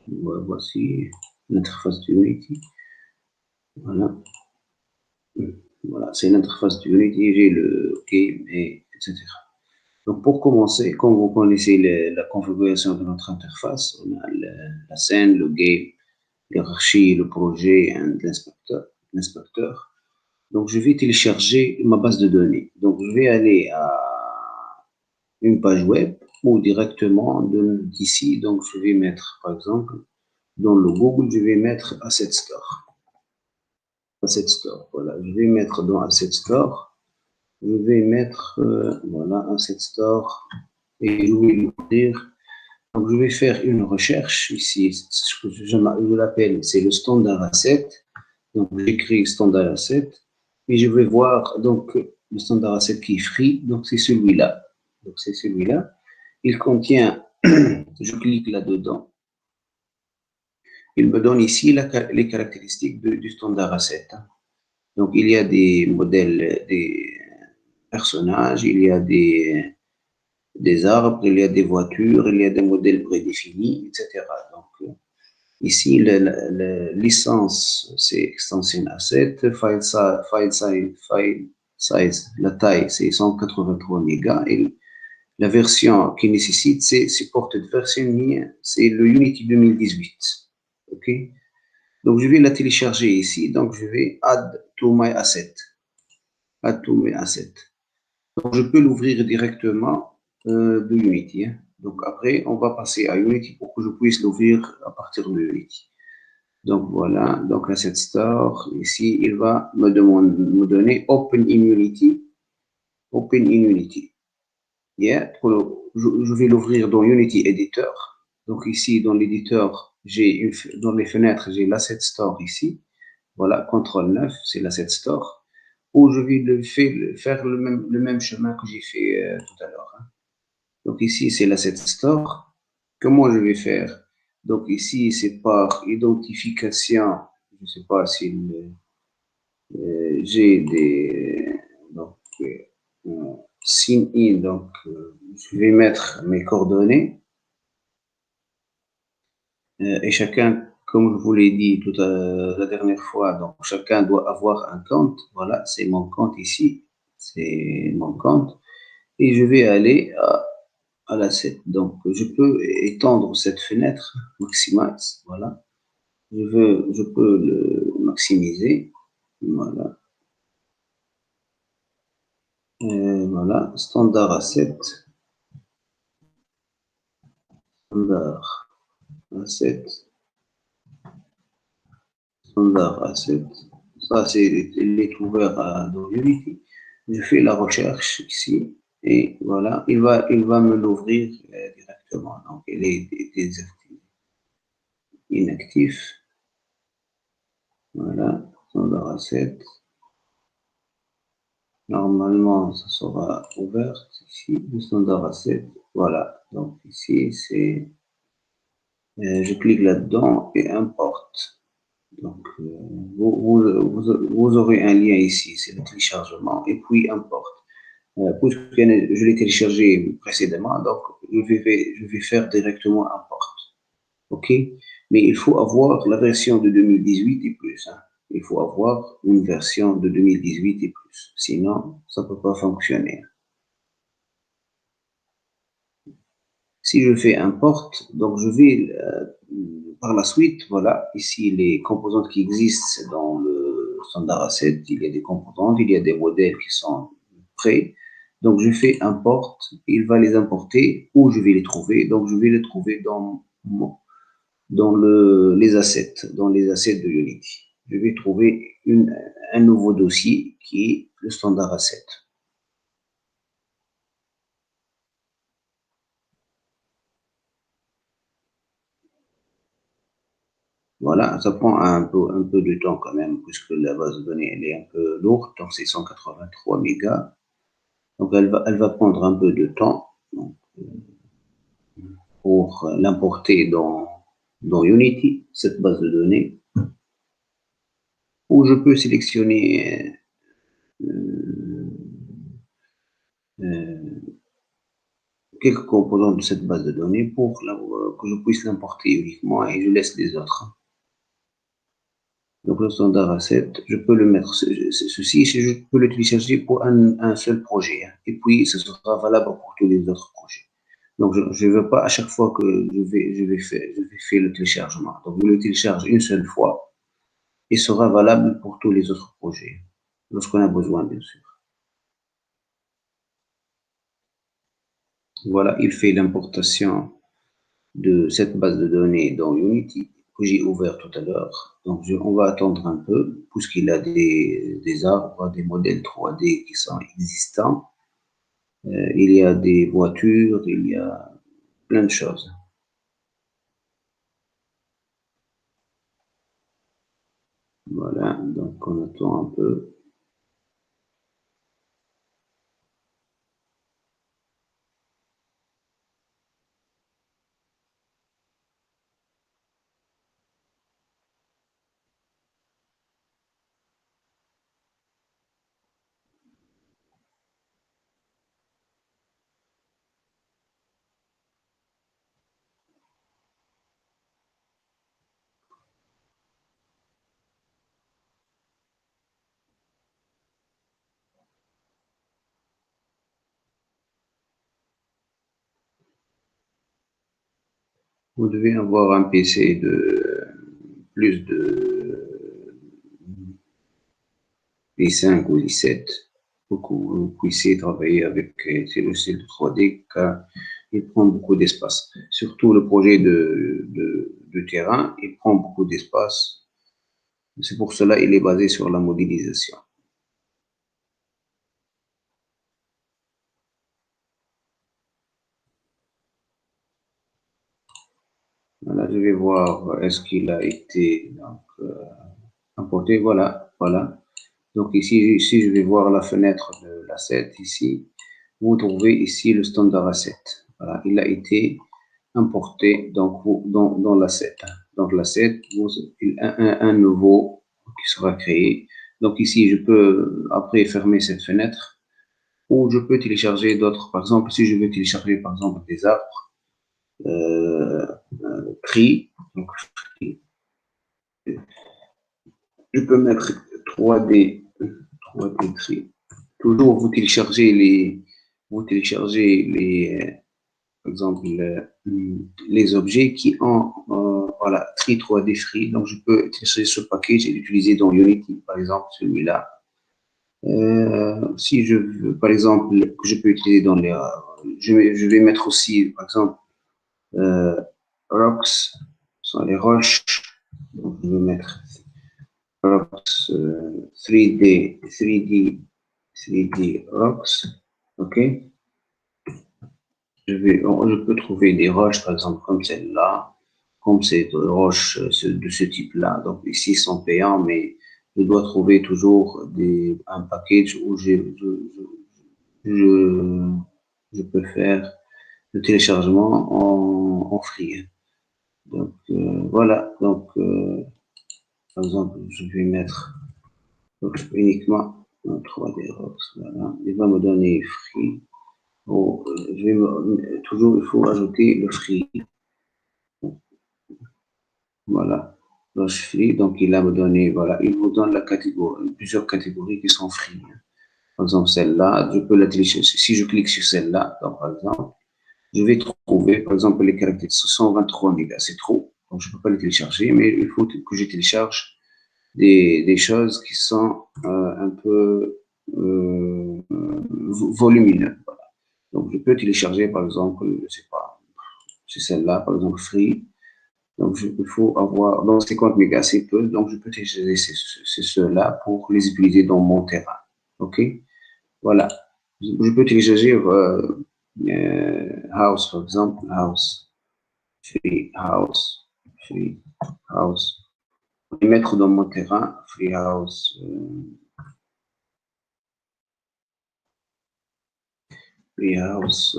Voici l'interface de Unity. Voilà. Voilà, c'est l'interface de Unity, j'ai le game, etc. Donc, pour commencer, comme vous connaissez la configuration de notre interface, on a la scène, le game, l'hierarchie, le projet et l'inspecteur. Donc, je vais télécharger ma base de données. Donc, je vais aller à une page web ou directement d'ici. Donc, je vais mettre, par exemple, dans le Google, je vais mettre Asset Store. Asset Store, voilà. Je vais mettre dans Asset Store. Je vais mettre, voilà, Asset Store. Et je vais l'ouvrir. Donc, je vais faire une recherche ici. Ce que je l'appelle, c'est le standard asset. Donc, j'écris standard asset. Et je vais voir, donc, le standard asset qui est free. Donc, c'est celui-là. Donc, c'est celui-là. Il contient, je clique là-dedans. Il me donne ici les caractéristiques du standard asset. Donc, il y a des modèles, des personnages, il y a des arbres, il y a des voitures, il y a des modèles prédéfinis, etc. Donc, ici, la licence, c'est extension asset, file size, la taille, c'est 183 mégas, et la version qui nécessite, c'est supported version, c'est le Unity 2018. OK? Donc, je vais la télécharger ici. Donc, je vais add to my asset. Add to my asset. Donc, je peux l'ouvrir directement de Unity. Hein. Donc, après, on va passer à Unity pour que je puisse l'ouvrir à partir de Unity. Donc, voilà. Donc, l'asset store. Ici, il va me donner Open in Unity. Open in Unity. Yeah. Je vais l'ouvrir dans Unity Editor. Donc, ici, dans l'éditeur, dans les fenêtres, j'ai l'asset store ici. Voilà, CTRL 9, c'est l'asset store. Où je vais faire le même chemin que j'ai fait tout à l'heure. Hein. Donc ici, c'est l'asset store. Comment je vais faire? Donc ici, c'est par identification. Je ne sais pas si j'ai des... Donc, sign in. Donc, je vais mettre mes coordonnées. Et chacun, comme je vous l'ai dit la dernière fois, donc chacun doit avoir un compte. Voilà, c'est mon compte ici. C'est mon compte. Et je vais aller à l'asset. Donc, je peux étendre cette fenêtre, maximize. Voilà. Je peux le maximiser. Voilà. Voilà. Standard asset. Standard asset. Standard asset. Ça, il est ouvert dans Unity. Je fais la recherche ici et voilà, il va me l'ouvrir directement. Donc, il est désactivé, inactif. Voilà, standard asset. Normalement, ça sera ouvert ici, le standard asset. Voilà, donc ici, c'est, je clique là-dedans et importe. Donc, vous aurez un lien ici, c'est le téléchargement, et puis importe. Puisque je l'ai téléchargé précédemment, donc je vais faire directement importe. OK? Mais il faut avoir la version de 2018 et plus. Hein. Il faut avoir une version de 2018 et plus. Sinon, ça ne peut pas fonctionner. Si je fais import, donc je vais par la suite, voilà, ici les composantes qui existent dans le standard asset, il y a des composantes, il y a des modèles qui sont prêts. Donc je fais import, il va les importer où je vais les trouver. Donc je vais les trouver dans les assets de Unity. Je vais trouver un nouveau dossier qui est le standard asset. Voilà, ça prend un peu de temps quand même, puisque la base de données elle est un peu lourde, donc c'est 183 mégas. Donc elle va prendre un peu de temps donc, pour l'importer dans Unity, cette base de données, où je peux sélectionner euh, quelques composants de cette base de données pour que je puisse l'importer uniquement et je laisse les autres. Donc le standard asset, je peux le mettre, ceci, je peux le télécharger pour un seul projet. Et puis, ce sera valable pour tous les autres projets. Donc, je ne veux pas à chaque fois que je vais faire le téléchargement. Donc, je le télécharge une seule fois et sera valable pour tous les autres projets, lorsqu'on a besoin, bien sûr. Voilà, il fait l'importation de cette base de données dans Unity que j'ai ouvert tout à l'heure. Donc, on va attendre un peu, puisqu'il a des arbres, des modèles 3D qui sont existants. Il y a des voitures, il y a plein de choses. Voilà, donc on attend un peu. Vous devez avoir un PC de plus de i5 ou i7 pour que vous puissiez travailler avec ces logiciels 3D car il prend beaucoup d'espace. Surtout le projet de terrain, il prend beaucoup d'espace. C'est pour cela qu'il est basé sur la modélisation. Voilà, je vais voir est-ce qu'il a été donc, importé. Voilà, voilà. Donc ici, je vais voir la fenêtre de l'asset ici. Vous trouvez ici le standard asset. Voilà, il a été importé donc, dans l'asset. Donc l'asset, un nouveau qui sera créé. Donc ici, je peux après fermer cette fenêtre ou je peux télécharger d'autres. Par exemple, si je veux télécharger par exemple des arbres euh, pris, donc je peux mettre 3D, 3D tri. Toujours vous téléchargez par exemple, les objets qui ont, voilà, tri 3D free. Donc, je peux télécharger ce package et l'utiliser dans Unity, par exemple, celui-là. Si je veux, par exemple, que je peux utiliser dans les, je vais mettre aussi, par exemple, euh, rocks, sont les roches. Donc, je vais mettre rocks 3D, 3D, 3D rocks. OK? Je peux trouver des roches, par exemple, comme celle-là, comme ces roches de ce type-là. Donc, ici, ils sont payants, mais je dois trouver toujours un package où je, je peux faire le téléchargement en free. Donc, voilà. Donc, par exemple, je vais mettre uniquement 3D Rocks. Voilà. Il va me donner free. Bon, toujours, il faut ajouter le free. Voilà. Loge free, donc il a me donné, voilà, il vous donne la catégorie, plusieurs catégories qui sont free. Par exemple, celle-là, je peux la télécharger. Si je clique sur celle-là, donc, par exemple, je vais trouver, par exemple, les caractéristiques 123 mégas, c'est trop, donc je ne peux pas les télécharger, mais il faut que je télécharge des choses qui sont un peu volumineuses. Voilà. Donc, je peux télécharger, par exemple, je ne sais pas, c'est celle-là, par exemple, free. Donc, il faut avoir, donc 50 mégas, c'est peu, donc je peux télécharger ceux-là pour les utiliser dans mon terrain. OK? Voilà. Je peux télécharger House, par exemple, House, Free House, Free House. Et mettre dans mon terrain, Free House, Free House,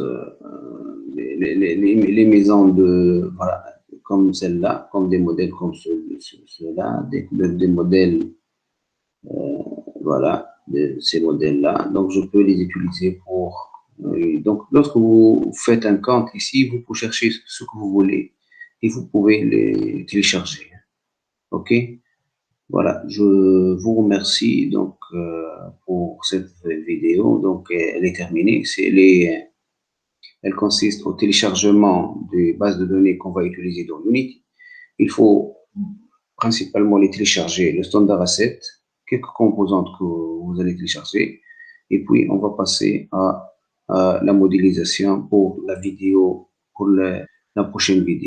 les maisons de, voilà, comme celle-là, comme des modèles comme ceux-là, des modèles voilà, de ces modèles-là. Donc, je peux les utiliser pour Donc, lorsque vous faites un compte ici, vous pouvez chercher ce que vous voulez et vous pouvez les télécharger. OK? Voilà, je vous remercie donc pour cette vidéo. Donc, elle est terminée. Elle consiste au téléchargement des bases de données qu'on va utiliser dans Unity. Il faut principalement les télécharger, le standard asset, quelques composantes que vous allez télécharger, et puis on va passer à la modélisation pour la vidéo, pour la prochaine vidéo.